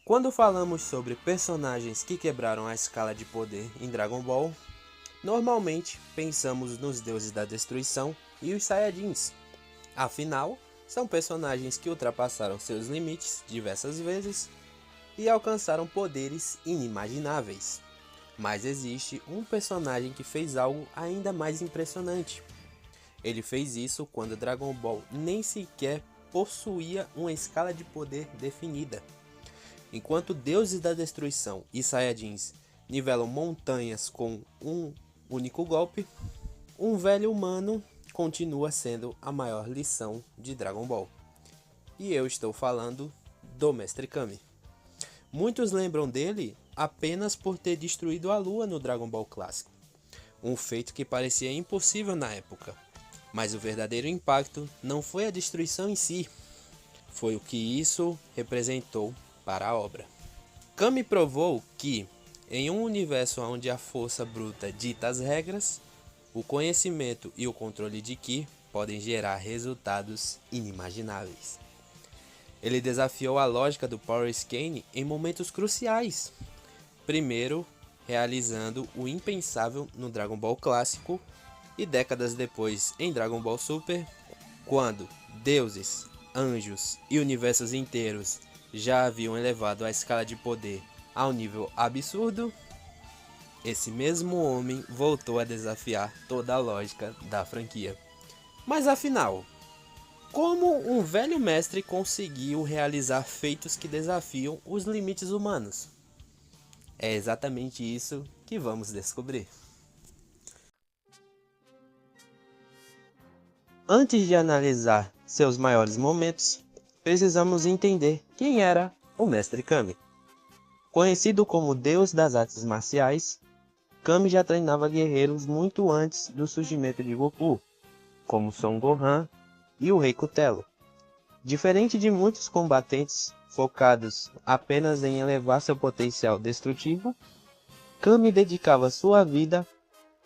Quando falamos sobre personagens que quebraram a escala de poder em Dragon Ball, normalmente pensamos nos deuses da destruição e os Saiyajins. Afinal, são personagens que ultrapassaram seus limites diversas vezes e alcançaram poderes inimagináveis. Mas existe um personagem que fez algo ainda mais impressionante. Ele fez isso quando Dragon Ball nem sequer possuía uma escala de poder definida. Enquanto deuses da destruição e Saiyajins nivelam montanhas com um único golpe, um velho humano continua sendo a maior lição de Dragon Ball. E eu estou falando do Mestre Kami. Muitos lembram dele apenas por ter destruído a Lua no Dragon Ball clássico, um feito que parecia impossível na época. Mas o verdadeiro impacto não foi a destruição em si, foi o que isso representou para a obra. Kami provou que, em um universo onde a força bruta dita as regras, o conhecimento e o controle de Ki podem gerar resultados inimagináveis. Ele desafiou a lógica do Power Scaling em momentos cruciais. Primeiro, realizando o impensável no Dragon Ball clássico e décadas depois em Dragon Ball Super, quando deuses, anjos e universos inteiros já haviam elevado a escala de poder a um nível absurdo, esse mesmo homem voltou a desafiar toda a lógica da franquia. Mas afinal, como um velho mestre conseguiu realizar feitos que desafiam os limites humanos? É exatamente isso que vamos descobrir. Antes de analisar seus maiores momentos, precisamos entender quem era o Mestre Kami. Conhecido como Deus das Artes Marciais, Kami já treinava guerreiros muito antes do surgimento de Goku, como Son Gohan e o Rei Cutelo. Diferente de muitos combatentes focados apenas em elevar seu potencial destrutivo, Kami dedicava sua vida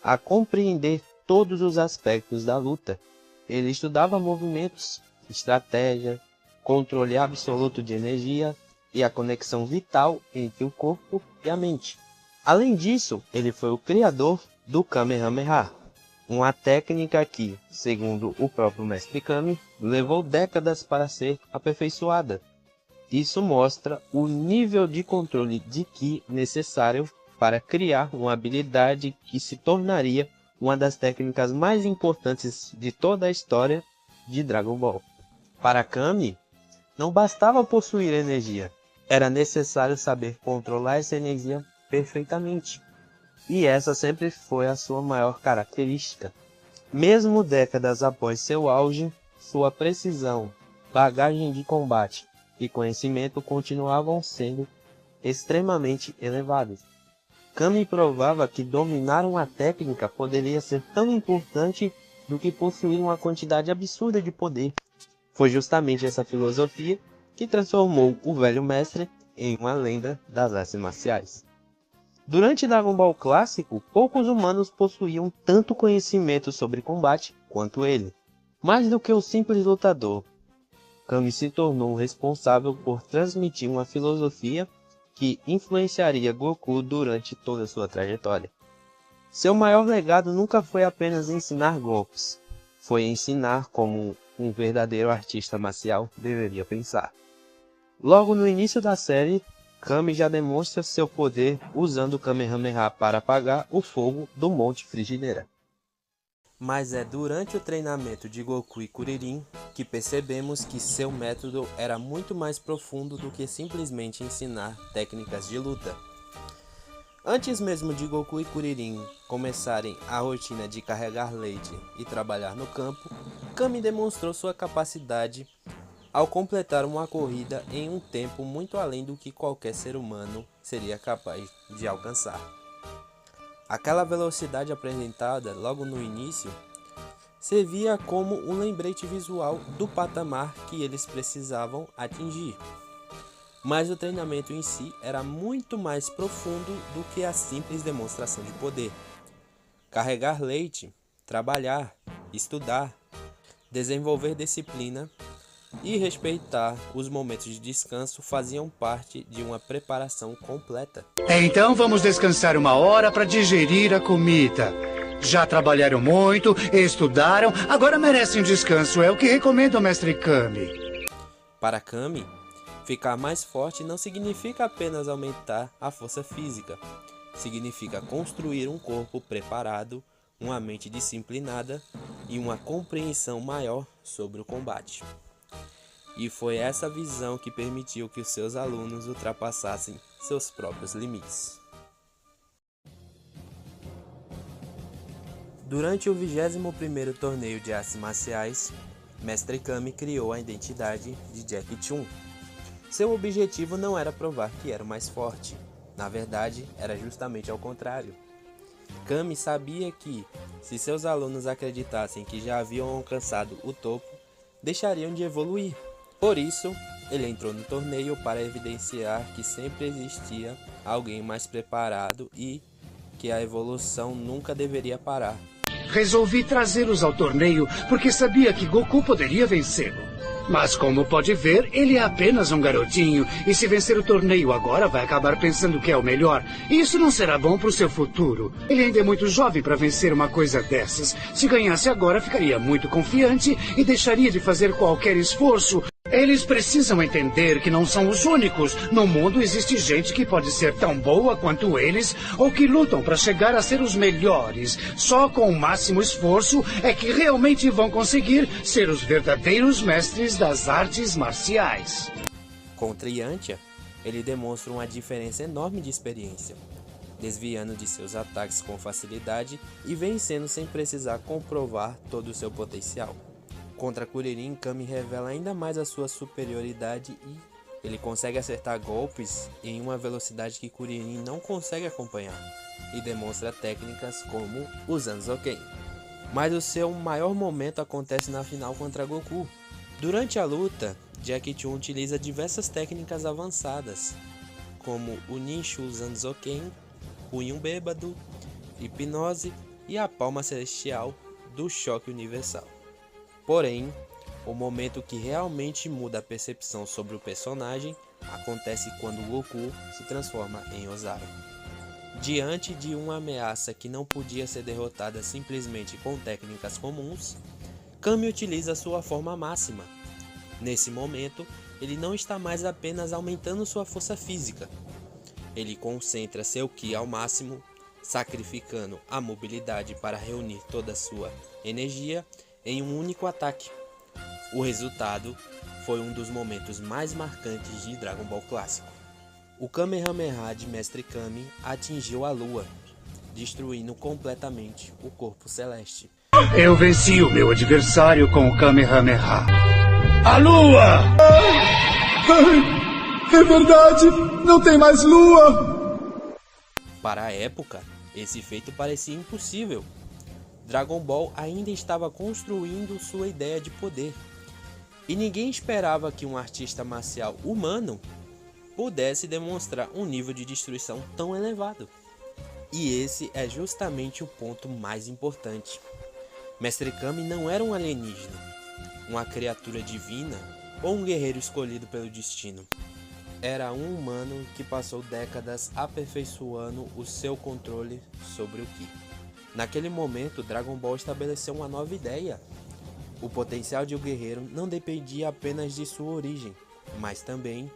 a compreender todos os aspectos da luta. Ele estudava movimentos, estratégia, controle absoluto de energia e a conexão vital entre o corpo e a mente. Além disso, ele foi o criador do Kamehameha, uma técnica que, segundo o próprio Mestre Kami, levou décadas para ser aperfeiçoada. Isso mostra o nível de controle de Ki necessário para criar uma habilidade que se tornaria uma das técnicas mais importantes de toda a história de Dragon Ball. Para Kami, não bastava possuir energia, era necessário saber controlar essa energia perfeitamente. E essa sempre foi a sua maior característica. Mesmo décadas após seu auge, sua precisão, bagagem de combate e conhecimento continuavam sendo extremamente elevados. Kami provava que dominar uma técnica poderia ser tão importante do que possuir uma quantidade absurda de poder. Foi justamente essa filosofia que transformou o velho mestre em uma lenda das artes marciais. Durante Dragon Ball clássico, poucos humanos possuíam tanto conhecimento sobre combate quanto ele. Mais do que o simples lutador, Kami se tornou responsável por transmitir uma filosofia que influenciaria Goku durante toda sua trajetória. Seu maior legado nunca foi apenas ensinar golpes, foi ensinar como um verdadeiro artista marcial deveria pensar. Logo no início da série, Kami já demonstra seu poder usando o Kamehameha para apagar o fogo do Monte Frigideira. Mas é durante o treinamento de Goku e Kuririn que percebemos que seu método era muito mais profundo do que simplesmente ensinar técnicas de luta. Antes mesmo de Goku e Kuririn começarem a rotina de carregar leite e trabalhar no campo, Kami demonstrou sua capacidade ao completar uma corrida em um tempo muito além do que qualquer ser humano seria capaz de alcançar. Aquela velocidade apresentada logo no início servia como um lembrete visual do patamar que eles precisavam atingir. Mas o treinamento em si era muito mais profundo do que a simples demonstração de poder. Carregar leite, trabalhar, estudar, desenvolver disciplina e respeitar os momentos de descanso faziam parte de uma preparação completa. Então vamos descansar uma hora para digerir a comida. Já trabalharam muito, estudaram, agora merecem um descanso. É o que recomenda o mestre Kami. Para Kami, ficar mais forte não significa apenas aumentar a força física. Significa construir um corpo preparado, uma mente disciplinada e uma compreensão maior sobre o combate. E foi essa visão que permitiu que os seus alunos ultrapassassem seus próprios limites. Durante o 21º torneio de artes marciais, Mestre Kami criou a identidade de Jack Chun. Seu objetivo não era provar que era o mais forte. Na verdade, era justamente ao contrário. Kami sabia que, se seus alunos acreditassem que já haviam alcançado o topo, deixariam de evoluir. Por isso, ele entrou no torneio para evidenciar que sempre existia alguém mais preparado e que a evolução nunca deveria parar. Resolvi trazê-los ao torneio porque sabia que Goku poderia vencê-lo. Mas como pode ver, ele é apenas um garotinho e se vencer o torneio agora vai acabar pensando que é o melhor. E isso não será bom para o seu futuro. Ele ainda é muito jovem para vencer uma coisa dessas. Se ganhasse agora, ficaria muito confiante e deixaria de fazer qualquer esforço. Eles precisam entender que não são os únicos. No mundo existe gente que pode ser tão boa quanto eles ou que lutam para chegar a ser os melhores. Só com o máximo esforço é que realmente vão conseguir ser os verdadeiros mestres das artes marciais. Contra Yantia, ele demonstra uma diferença enorme de experiência, desviando de seus ataques com facilidade e vencendo sem precisar comprovar todo o seu potencial. Contra Kuririn, Kami revela ainda mais a sua superioridade e ele consegue acertar golpes em uma velocidade que Kuririn não consegue acompanhar e demonstra técnicas como o Zanzoken. Mas o seu maior momento acontece na final contra Goku. Durante a luta, Jack Chun utiliza diversas técnicas avançadas, como o Ninshu Zanzoken, Punho Bêbado, Hipnose e a Palma Celestial do Choque Universal. Porém, o momento que realmente muda a percepção sobre o personagem acontece quando Goku se transforma em Ozaru. Diante de uma ameaça que não podia ser derrotada simplesmente com técnicas comuns, Kami utiliza sua forma máxima. Nesse momento, ele não está mais apenas aumentando sua força física. Ele concentra seu Ki ao máximo, sacrificando a mobilidade para reunir toda a sua energia em um único ataque. O resultado foi um dos momentos mais marcantes de Dragon Ball clássico. O Kamehameha de Mestre Kami atingiu a Lua, destruindo completamente o corpo celeste. Eu venci o meu adversário com o Kamehameha. A Lua! É verdade! Não tem mais Lua! Para a época, esse feito parecia impossível. Dragon Ball ainda estava construindo sua ideia de poder, e ninguém esperava que um artista marcial humano pudesse demonstrar um nível de destruição tão elevado. E esse é justamente o ponto mais importante. Mestre Kami não era um alienígena, uma criatura divina ou um guerreiro escolhido pelo destino. Era um humano que passou décadas aperfeiçoando o seu controle sobre o Ki. Naquele momento, Dragon Ball estabeleceu uma nova ideia. O potencial de um guerreiro não dependia apenas de sua origem, mas também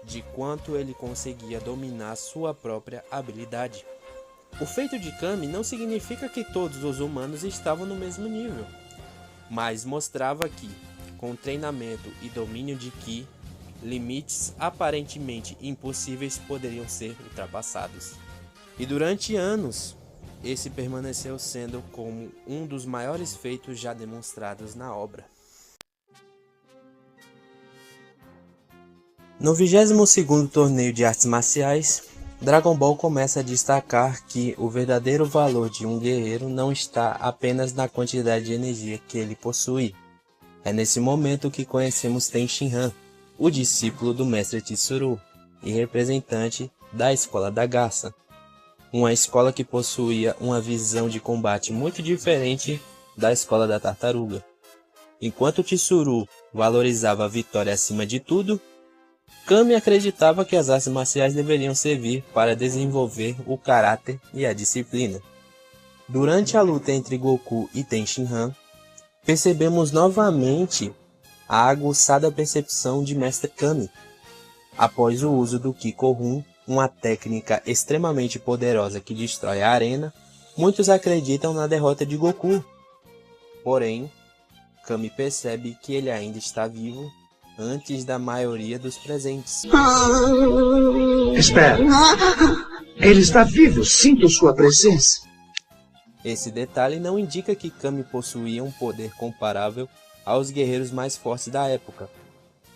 de quanto ele conseguia dominar sua própria habilidade. O feito de Kami não significa que todos os humanos estavam no mesmo nível, mas mostrava que, com treinamento e domínio de Ki, limites aparentemente impossíveis poderiam ser ultrapassados. E durante anos, esse permaneceu sendo como um dos maiores feitos já demonstrados na obra. No 22º torneio de artes marciais, Dragon Ball começa a destacar que o verdadeiro valor de um guerreiro não está apenas na quantidade de energia que ele possui. É nesse momento que conhecemos Ten Shinhan, o discípulo do mestre Tsuru e representante da Escola da Garça, uma escola que possuía uma visão de combate muito diferente da Escola da Tartaruga. Enquanto Tsuru valorizava a vitória acima de tudo, Kami acreditava que as artes marciais deveriam servir para desenvolver o caráter e a disciplina. Durante a luta entre Goku e Tenshinhan, percebemos novamente a aguçada percepção de Mestre Kami. Após o uso do Kiko-Run, uma técnica extremamente poderosa que destrói a arena, muitos acreditam na derrota de Goku. Porém, Kami percebe que ele ainda está vivo antes da maioria dos presentes. Espera. Ele está vivo, sinto sua presença. Esse detalhe não indica que Kami possuía um poder comparável aos guerreiros mais fortes da época,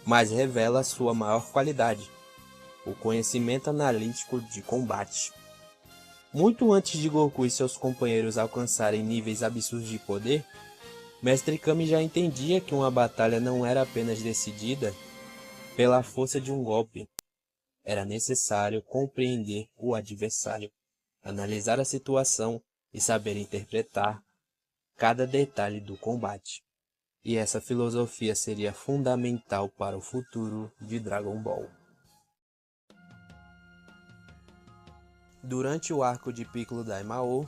mas revela sua maior qualidade, o conhecimento analítico de combate. Muito antes de Goku e seus companheiros alcançarem níveis absurdos de poder, Mestre Kami já entendia que uma batalha não era apenas decidida pela força de um golpe. Era necessário compreender o adversário, analisar a situação e saber interpretar cada detalhe do combate. E essa filosofia seria fundamental para o futuro de Dragon Ball. Durante o arco de Piccolo Daimao,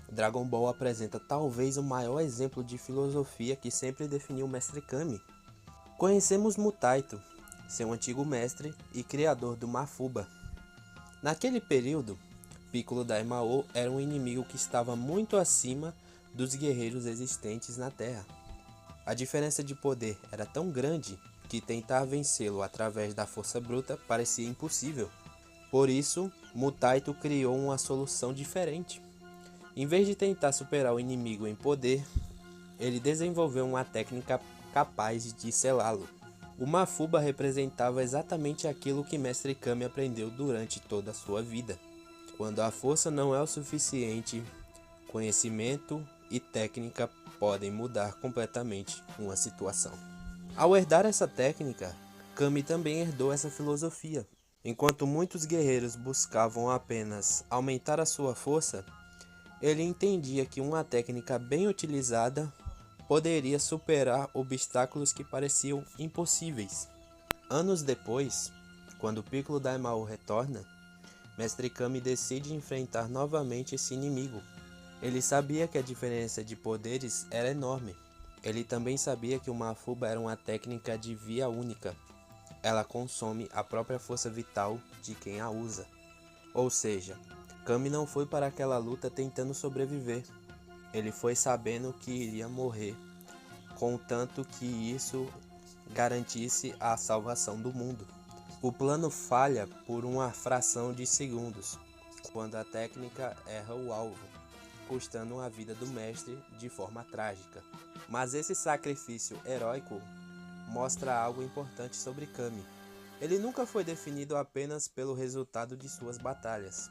Dragon Ball apresenta talvez o maior exemplo de filosofia que sempre definiu o Mestre Kami. Conhecemos Mutaito, seu antigo mestre e criador do Mafuba. Naquele período, Piccolo Daimao era um inimigo que estava muito acima dos guerreiros existentes na Terra. A diferença de poder era tão grande que tentar vencê-lo através da força bruta parecia impossível. Por isso, Mutaito criou uma solução diferente. Em vez de tentar superar o inimigo em poder, ele desenvolveu uma técnica capaz de selá-lo. O Mafuba representava exatamente aquilo que Mestre Kami aprendeu durante toda a sua vida. Quando a força não é o suficiente, conhecimento e técnica podem mudar completamente uma situação. Ao herdar essa técnica, Kami também herdou essa filosofia. Enquanto muitos guerreiros buscavam apenas aumentar a sua força, ele entendia que uma técnica bem utilizada poderia superar obstáculos que pareciam impossíveis. Anos depois, quando Piccolo Daimao retorna, Mestre Kami decide enfrentar novamente esse inimigo. Ele sabia que a diferença de poderes era enorme. Ele também sabia que o Mafuba era uma técnica de via única. Ela consome a própria força vital de quem a usa. Ou seja, Kami não foi para aquela luta tentando sobreviver. Ele foi sabendo que iria morrer, contanto que isso garantisse a salvação do mundo. O plano falha por uma fração de segundos, quando a técnica erra o alvo, custando a vida do mestre de forma trágica. Mas esse sacrifício heróico mostra algo importante sobre Kami. Ele nunca foi definido apenas pelo resultado de suas batalhas.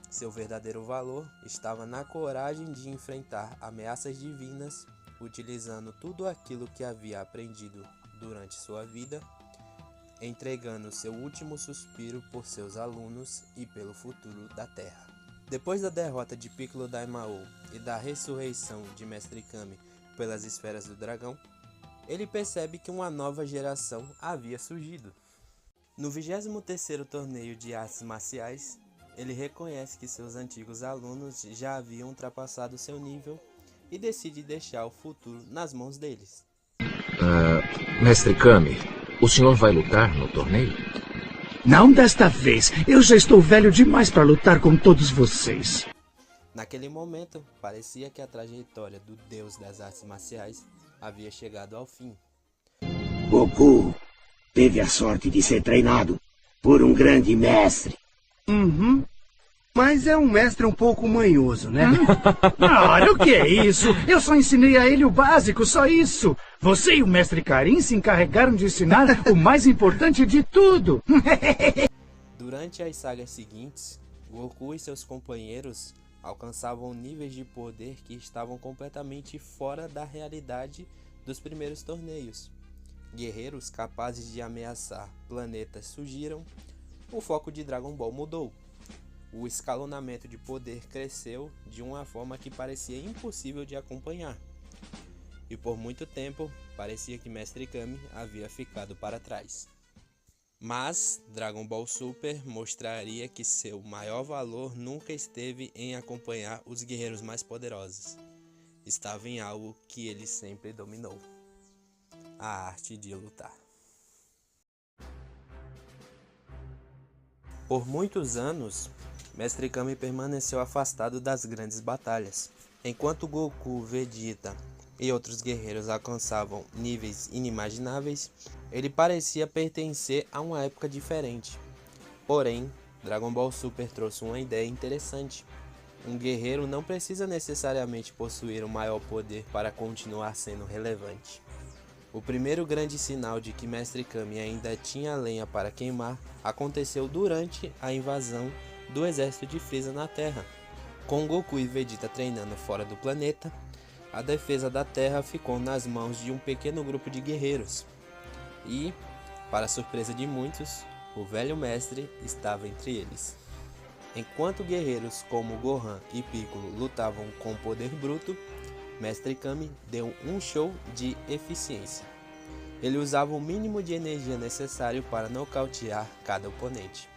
Seu verdadeiro valor estava na coragem de enfrentar ameaças divinas, utilizando tudo aquilo que havia aprendido durante sua vida, entregando seu último suspiro por seus alunos e pelo futuro da Terra. Depois da derrota de Piccolo Daimao e da ressurreição de Mestre Kami pelas esferas do dragão, ele percebe que uma nova geração havia surgido. No 23º torneio de artes marciais, ele reconhece que seus antigos alunos já haviam ultrapassado seu nível e decide deixar o futuro nas mãos deles. Mestre Kami, o senhor vai lutar no torneio? Não desta vez. Eu já estou velho demais para lutar com todos vocês. Naquele momento, parecia que a trajetória do deus das artes marciais havia chegado ao fim. Goku teve a sorte de ser treinado por um grande mestre. Uhum. Mas é um mestre um pouco manhoso, né? Olha, o que é isso? Eu só ensinei a ele o básico, só isso. Você e o mestre Karin se encarregaram de ensinar o mais importante de tudo. Durante as sagas seguintes, Goku e seus companheiros alcançavam níveis de poder que estavam completamente fora da realidade dos primeiros torneios. Guerreiros capazes de ameaçar planetas surgiram. O foco de Dragon Ball mudou. O escalonamento de poder cresceu de uma forma que parecia impossível de acompanhar. e por muito tempo parecia que Mestre Kami havia ficado para trás. Mas Dragon Ball Super mostraria que seu maior valor nunca esteve em acompanhar os guerreiros mais poderosos. Estava em algo que ele sempre dominou: a arte de lutar. Por muitos anos, Mestre Kami permaneceu afastado das grandes batalhas. Enquanto Goku, Vegeta e outros guerreiros alcançavam níveis inimagináveis, ele parecia pertencer a uma época diferente. Porém, Dragon Ball Super trouxe uma ideia interessante. Um guerreiro não precisa necessariamente possuir o maior poder para continuar sendo relevante. O primeiro grande sinal de que Mestre Kami ainda tinha lenha para queimar aconteceu durante a invasão do exército de Freeza na Terra. Com Goku e Vegeta treinando fora do planeta, a defesa da Terra ficou nas mãos de um pequeno grupo de guerreiros. E, para surpresa de muitos, o velho mestre estava entre eles. Enquanto guerreiros como Gohan e Piccolo lutavam com poder bruto, Mestre Kami deu um show de eficiência. Ele usava o mínimo de energia necessário para nocautear cada oponente,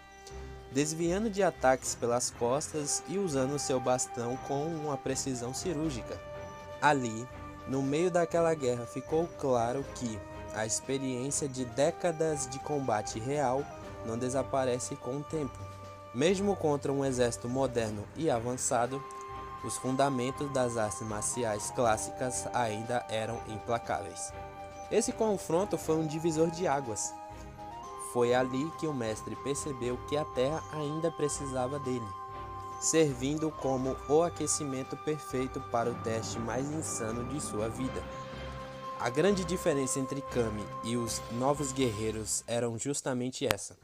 desviando de ataques pelas costas e usando seu bastão com uma precisão cirúrgica. Ali, no meio daquela guerra, ficou claro que a experiência de décadas de combate real não desaparece com o tempo. Mesmo contra um exército moderno e avançado, os fundamentos das artes marciais clássicas ainda eram implacáveis. Esse confronto foi um divisor de águas. Foi ali que o mestre percebeu que a Terra ainda precisava dele, servindo como o aquecimento perfeito para o teste mais insano de sua vida. A grande diferença entre Kami e os novos guerreiros era justamente essa.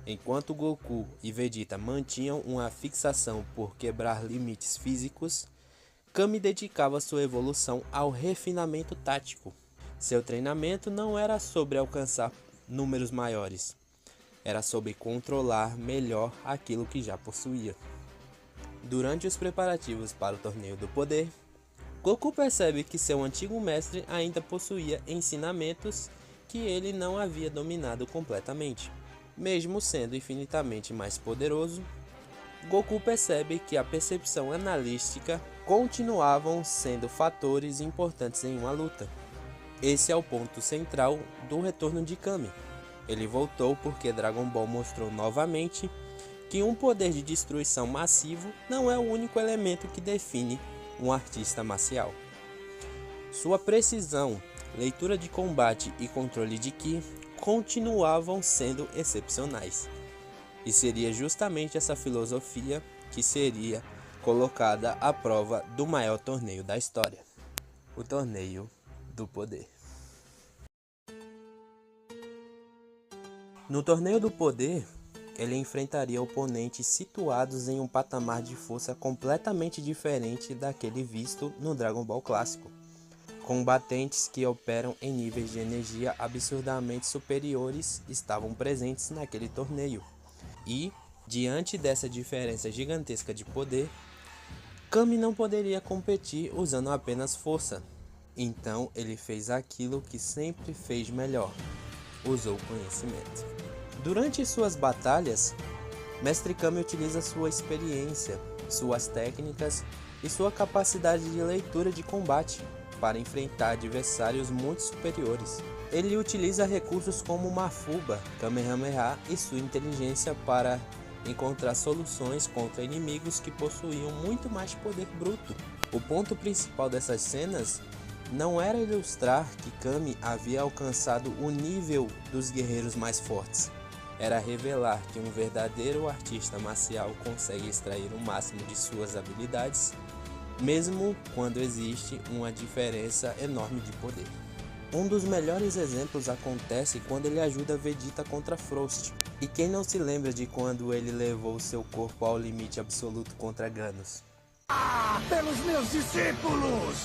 Enquanto Goku e Vegeta mantinham uma fixação por quebrar limites físicos, Kami dedicava sua evolução ao refinamento tático. Seu treinamento não era sobre alcançar números maiores, era sobre controlar melhor aquilo que já possuía. Durante os preparativos para o Torneio do Poder, Goku percebe que seu antigo mestre ainda possuía ensinamentos que ele não havia dominado completamente. Mesmo sendo infinitamente mais poderoso, Goku percebe que a percepção analítica continuavam sendo fatores importantes em uma luta. Esse é o ponto central do retorno de Kami. Ele voltou porque Dragon Ball mostrou novamente que um poder de destruição massivo não é o único elemento que define um artista marcial. Sua precisão, leitura de combate e controle de Ki continuavam sendo excepcionais. E seria justamente essa filosofia que seria colocada à prova do maior torneio da história, o Torneio do Poder. No Torneio do Poder, ele enfrentaria oponentes situados em um patamar de força completamente diferente daquele visto no Dragon Ball clássico. Combatentes que operam em níveis de energia absurdamente superiores estavam presentes naquele torneio. E, diante dessa diferença gigantesca de poder, Kami não poderia competir usando apenas força. Então ele fez aquilo que sempre fez melhor: usou conhecimento. Durante suas batalhas, Mestre Kami utiliza sua experiência, suas técnicas e sua capacidade de leitura de combate para enfrentar adversários muito superiores. Ele utiliza recursos como Mafuba, Kamehameha e sua inteligência para encontrar soluções contra inimigos que possuíam muito mais poder bruto. O ponto principal dessas cenas não era ilustrar que Kami havia alcançado o nível dos guerreiros mais fortes. Era revelar que um verdadeiro artista marcial consegue extrair o máximo de suas habilidades, mesmo quando existe uma diferença enorme de poder. Um dos melhores exemplos acontece quando ele ajuda Vegeta contra Frost. E quem não se lembra de quando ele levou seu corpo ao limite absoluto contra Genos? Pelos meus discípulos!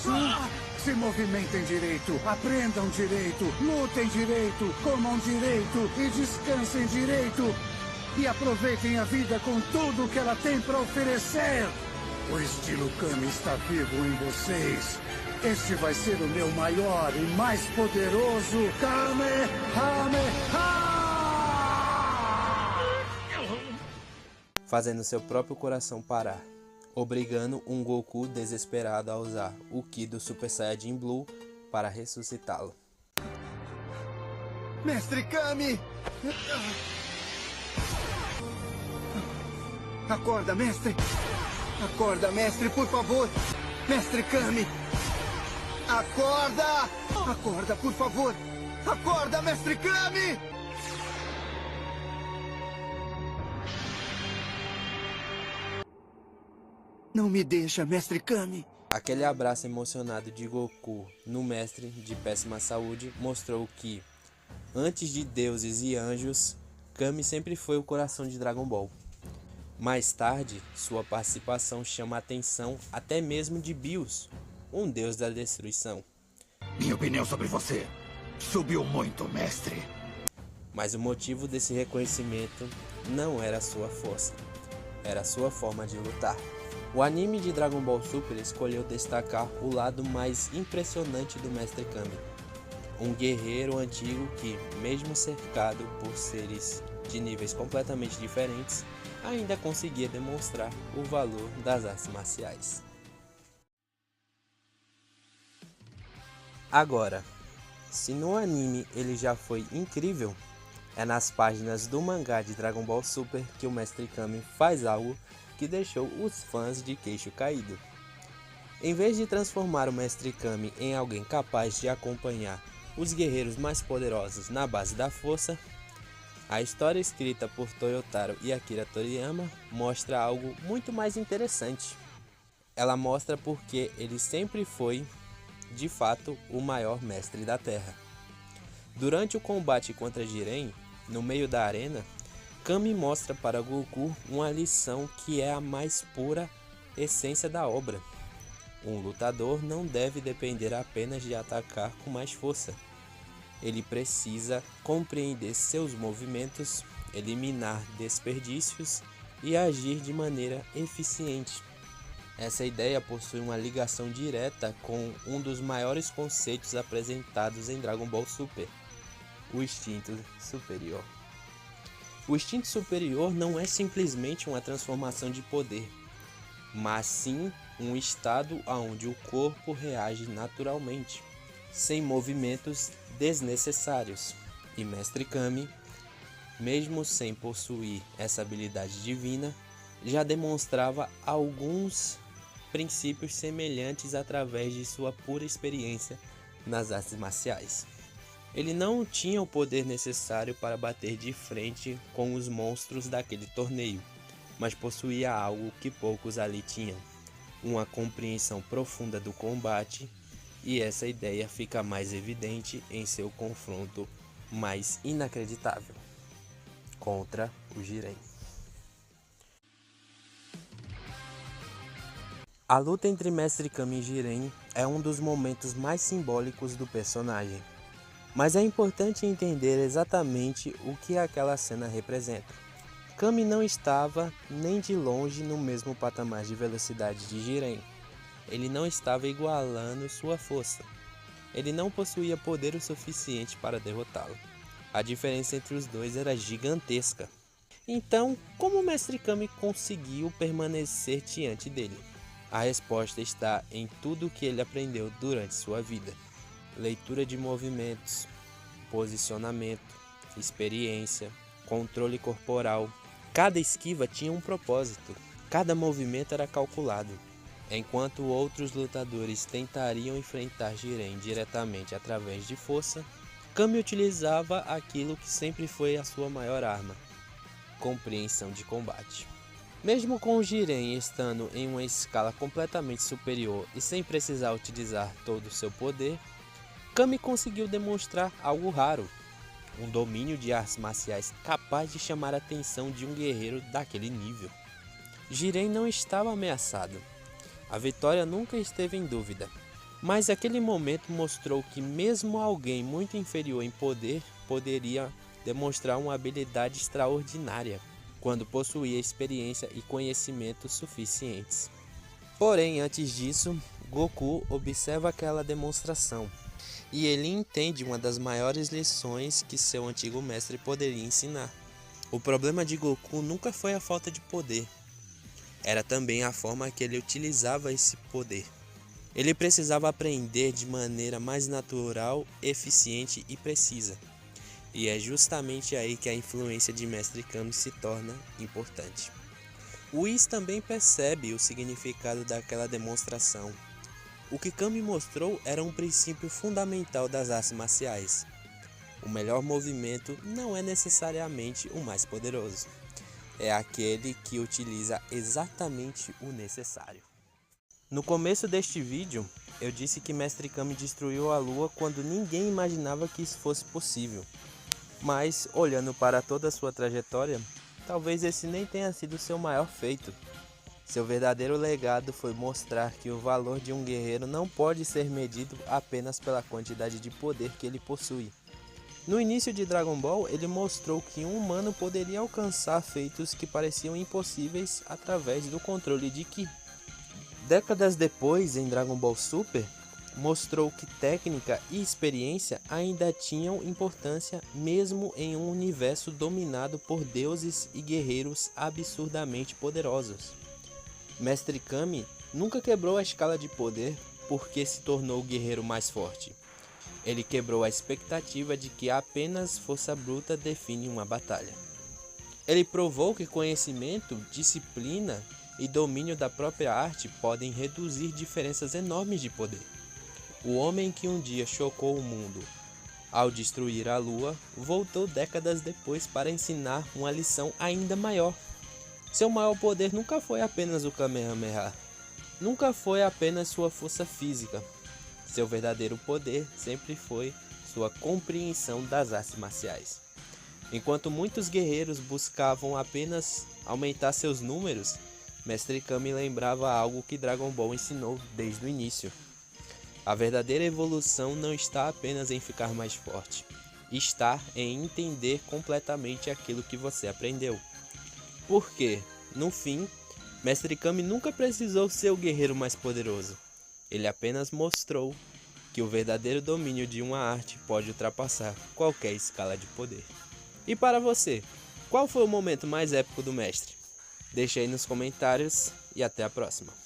Se movimentem direito, aprendam direito, lutem direito, comam direito e descansem direito. E aproveitem a vida com tudo que ela tem para oferecer. O estilo Kami está vivo em vocês. Esse vai ser o meu maior e mais poderoso Kamehameha! Fazendo seu próprio coração parar, obrigando um Goku desesperado a usar o Ki do Super Saiyajin Blue para ressuscitá-lo. Mestre Kami! Acorda, mestre! Acorda, mestre, por favor! Mestre Kami! Acorda! Acorda, por favor! Acorda, mestre Kami! Não me deixa, mestre Kami! Aquele abraço emocionado de Goku no mestre de péssima saúde mostrou que, antes de deuses e anjos, Kami sempre foi o coração de Dragon Ball. Mais tarde, sua participação chama a atenção até mesmo de Bills, um deus da destruição. Minha opinião sobre você subiu muito, mestre. Mas o motivo desse reconhecimento não era sua força, era sua forma de lutar. O anime de Dragon Ball Super escolheu destacar o lado mais impressionante do Mestre Kami. Um guerreiro antigo que, mesmo cercado por seres de níveis completamente diferentes, ainda conseguia demonstrar o valor das artes marciais. Agora, se no anime ele já foi incrível, é nas páginas do mangá de Dragon Ball Super que o Mestre Kami faz algo que deixou os fãs de queixo caído. Em vez de transformar o Mestre Kami em alguém capaz de acompanhar os guerreiros mais poderosos na base da força, a história escrita por Toyotaro e Akira Toriyama mostra algo muito mais interessante. Ela mostra porque ele sempre foi, de fato, o maior mestre da Terra. Durante o combate contra Jiren, no meio da arena, Kami mostra para Goku uma lição que é a mais pura essência da obra. Um lutador não deve depender apenas de atacar com mais força. Ele precisa compreender seus movimentos, eliminar desperdícios e agir de maneira eficiente. Essa ideia possui uma ligação direta com um dos maiores conceitos apresentados em Dragon Ball Super, o instinto superior. O instinto superior não é simplesmente uma transformação de poder, mas sim um estado onde o corpo reage naturalmente, sem movimentos desnecessários. E Mestre Kami, mesmo sem possuir essa habilidade divina, já demonstrava alguns princípios semelhantes através de sua pura experiência nas artes marciais. Ele não tinha o poder necessário para bater de frente com os monstros daquele torneio, mas possuía algo que poucos ali tinham, uma compreensão profunda do combate, e essa ideia fica mais evidente em seu confronto mais inacreditável contra o Jiren. A luta entre Mestre Kami e Jiren é um dos momentos mais simbólicos do personagem, mas é importante entender exatamente o que aquela cena representa. Kami não estava nem de longe no mesmo patamar de velocidade de Jiren. Ele não estava igualando sua força. Ele não possuía poder o suficiente para derrotá-lo. A diferença entre os dois era gigantesca. Então, como o Mestre Kami conseguiu permanecer diante dele? A resposta está em tudo o que ele aprendeu durante sua vida. Leitura de movimentos, posicionamento, experiência, controle corporal. Cada esquiva tinha um propósito. Cada movimento era calculado. Enquanto outros lutadores tentariam enfrentar Jiren diretamente através de força, Kami utilizava aquilo que sempre foi a sua maior arma: compreensão de combate. Mesmo com o Jiren estando em uma escala completamente superior e sem precisar utilizar todo o seu poder, Kami conseguiu demonstrar algo raro: um domínio de artes marciais capaz de chamar a atenção de um guerreiro daquele nível. Jiren não estava ameaçado. A vitória nunca esteve em dúvida, mas aquele momento mostrou que mesmo alguém muito inferior em poder poderia demonstrar uma habilidade extraordinária quando possuía experiência e conhecimentos suficientes. Porém, antes disso, Goku observa aquela demonstração e ele entende uma das maiores lições que seu antigo mestre poderia ensinar. O problema de Goku nunca foi a falta de poder, era também a forma que ele utilizava esse poder. Ele precisava aprender de maneira mais natural, eficiente e precisa. E é justamente aí que a influência de Mestre Kami se torna importante. Whis também percebe o significado daquela demonstração. O que Kami mostrou era um princípio fundamental das artes marciais. O melhor movimento não é necessariamente o mais poderoso. É aquele que utiliza exatamente o necessário. No começo deste vídeo, eu disse que Mestre Kami destruiu a Lua quando ninguém imaginava que isso fosse possível. Mas, olhando para toda a sua trajetória, talvez esse nem tenha sido seu maior feito. Seu verdadeiro legado foi mostrar que o valor de um guerreiro não pode ser medido apenas pela quantidade de poder que ele possui. No início de Dragon Ball, ele mostrou que um humano poderia alcançar feitos que pareciam impossíveis através do controle de Ki. Décadas depois, em Dragon Ball Super, mostrou que técnica e experiência ainda tinham importância mesmo em um universo dominado por deuses e guerreiros absurdamente poderosos. Mestre Kami nunca quebrou a escala de poder porque se tornou o guerreiro mais forte. Ele quebrou a expectativa de que apenas força bruta define uma batalha. Ele provou que conhecimento, disciplina e domínio da própria arte podem reduzir diferenças enormes de poder. O homem que um dia chocou o mundo ao destruir a Lua, voltou décadas depois para ensinar uma lição ainda maior. Seu maior poder nunca foi apenas o Kamehameha, nunca foi apenas sua força física. Seu verdadeiro poder sempre foi sua compreensão das artes marciais. Enquanto muitos guerreiros buscavam apenas aumentar seus números, Mestre Kami lembrava algo que Dragon Ball ensinou desde o início. A verdadeira evolução não está apenas em ficar mais forte, está em entender completamente aquilo que você aprendeu. Porque, no fim, Mestre Kami nunca precisou ser o guerreiro mais poderoso. Ele apenas mostrou que o verdadeiro domínio de uma arte pode ultrapassar qualquer escala de poder. E para você, qual foi o momento mais épico do mestre? Deixe aí nos comentários e até a próxima.